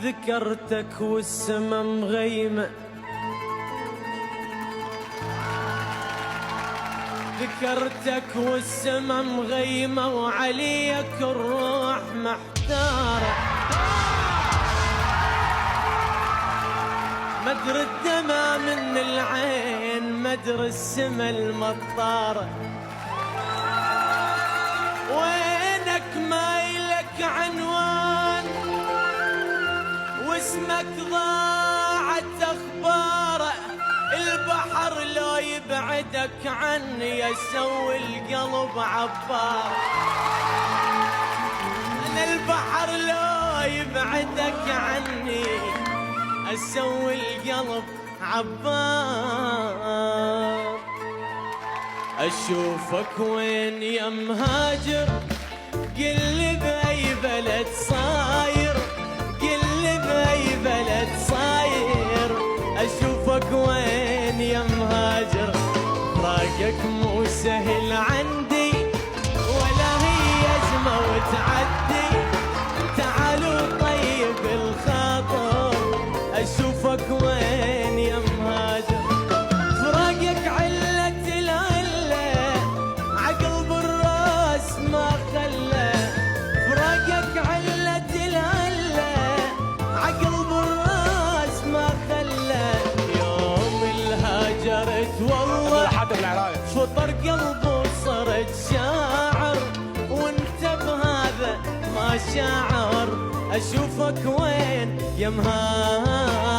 ذكرتك والسما مغيمة، ذكرتك والسما مغيمة وعليك الروح محتارة. مدر الدمى من العين، مدر السما المطارة. وينك ما يلك عنوان، واسمك ضاعت اخباره. البحر لو يبعدك عني يسوي القلب عبار. انا البحر لو يبعدك عني اسوي القلب عبار. اشوفك وين يا مهاجر، قل لي باي بلد صاير، قل لي باي بلد صاير. اشوفك وين يا مهاجر، فراقك مو سهل عندي ولا هي ازمه وتعدي. تعالوا طيب الخاطر، اشوفك وين يا مهاجر. فراقك علة العلة عقل بالراس ما خلى. فراقك علة العلة عقل بالراس ما خلى. يوم الهاجرت والله فطر قلبه وصرت شاعر، وانت بهذا ما شاعر. اشوفك وين يا مهاجر.